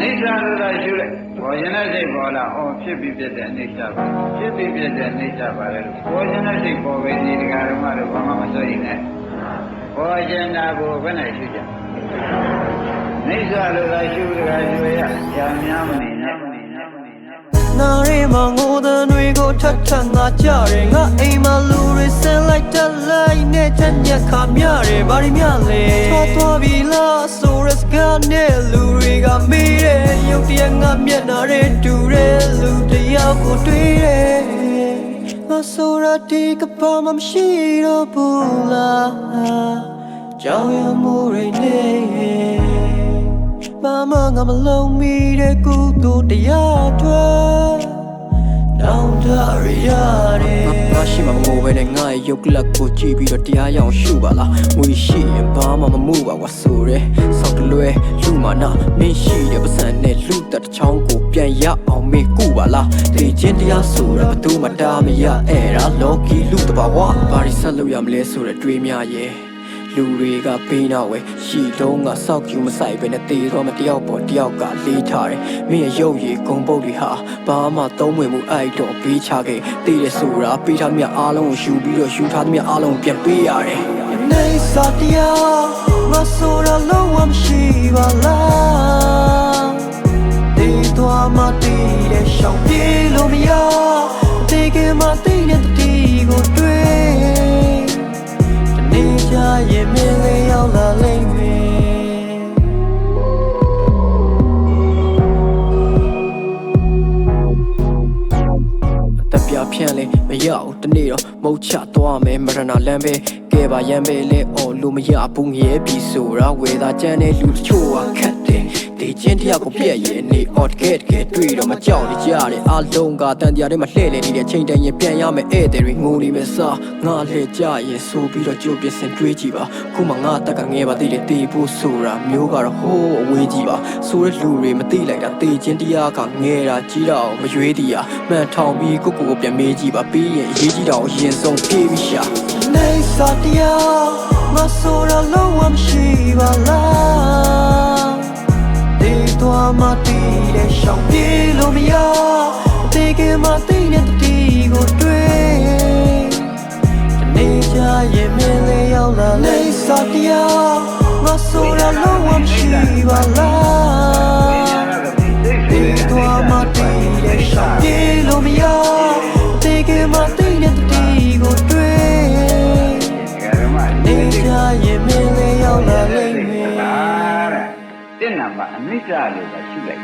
နေစာလို့သာရှုလိုက်ပေါ်ရင်တဲ့စိတ်ပေါ်လာအော်ဖြစ်ပြီးပြတဲ့နေစာပါဖြစ်ပြီးပြတဲ့နေစာပါလေပေါ်ရင်တဲ့စိတ်ပေါ်ပဲဒီတရားဓမ္မတို့ဘာမှမစိုးရင်လည်းပေါ်ကျင်တာကိုဘယ်နဲ့ရှုကြနေစာလို့သာရှုတရားရှုရကြာများမနေနဲ့နာရီမငိုတဲ့တွေကိုထထငါကြတယ်ငါအိမ်မှာလူတွေဆင်းလိုက်တက်လိုက်နဲ့ချက်ညက်ခါမြတယ်ဘာတွေမြလဲသွားပြီလားဆိုရစကားနဲ့လူတွေကမေးတယ်ရုပ်တရက်ငါမျက်နှာတွေတူတယ်လူတယောက်ကိုတွေ့တယ်ငါဆိုရဒီကဘာမှမရှိတော့ဘူးလားကြောင်ရမှုတွေနဲ့ဘာမှငါမလုံးမိတဲ့ကုသိုလ်တရားတွေနောင်တရရတယ်ငါရှိမှမငိုပဲနဲ့ငါရဲ့ရုပ်ကလပ်ကိုကြည့်ပြီးတော့တရားရအောင်ရှုပါလားငွေရှိရင်ဘာမှမမှုပါကွာဆိုရဲဆောက်တလွဲလူမာနာမင်းရှိတဲ့ပစံနဲ့လူတက်တစ်ချောင်းကိုပြန်ရအောင်မင်းကုပါလားတေချင်းတရားဆိုတာဘယ်သူမှတားမရအဲ့ဒါလော်ကီလူတဘာဝဘာရီဆက်လို့ရမလဲဆိုတဲ့တွေးများရဲ့လူတွေကပေးနာဝဲရှိတော့ငါစောက်ကျူမဆိုင်ပဲနဲ့တေတော့မတယောက်ပေါ်တယောက်ကလေးထားတယ်မင်းရဲ့ရုပ်ရည်ဂုံပုတ်တွေဟာဘာမှသုံးဝင်မှုအဲ့တော့ပေးချခဲ့တေးတယ်ဆိုတာပေးထားမြအားလုံးကိုယူပြီးတော့ယူထားသမျှအားလုံးပြန်ပေးရတယ်နေစာတရားငါဆိုတာလုံးဝမရှိပါလားတေးတော့မတေးတဲ့ရှောင်ပြေးလို့မရတေးကမှတေးတဲ့တီကိုတွေ့ရင်မင်းလေးရောက်လာလိမ့်မယ်အသက်ပြဖြန့်လေမရဘူးတနေ့တော့မုတ်ချသွားမယ်မရဏလမ်းပဲကဲပါရမ်းပဲလေအော်လို့မရဘူးငရဲပြီဆိုတာဝေသာကျန်းတဲ့လူတချို့ကခတ်တယ်ဒီချင်းတရားကိုပြည့်ရဲ့နေ odd get တွေ့တော့မကြောက်နေကြတယ်အလုံးကတန်တရားတွေမှာလှည့်လည်နေတဲ့ချိန်တိုင်းရင်ပြန်ရမယ်ဧည့်သည်တွေငိုနေမယ်စားငါလှည့်ကြရင်ဆိုပြီးတော့ကြိုးပြစင်တွေးကြည့်ပါခုမှငါတက်ကငဲပါသေးတယ်တေးဖို့ဆိုတာမျိုးကတော့ဟိုးအဝေးကြီးပါဆိုတဲ့လူတွေမသိလိုက်တာတေးချင်းတရားကငဲတာကြီးတော့မရွေးတရားမှန်ထောင်ပြီးကိုပြန်မေးကြည့်ပါပြီးရင်အရေးကြီးတော့ရင်ဆုံးပြေးပြီးရှာနေစာတရားငါဆိုတာလုံးဝမရှိပါလားတေးသွားမှတေးတဲ့ရှောင်ပြေးလို့မရတေးကမှတေးတဲ့တီကိုတွေ့တနေ့ကျရင်မင်းလေးရောက်လာနေစာတရားငါဆိုတာလုံးဝမရှိပါလားတေးသွားမှတေးတဲ့ရှောင်ပြေးလို့မရတေးကမှတေးတဲ့တီကိုတွေ့နေကြရင်မင်းလေးရောက်လာလိမ့်မယ်တဲ့နံပါတ်အနိစ္စလို့ပဲရှုလိုက်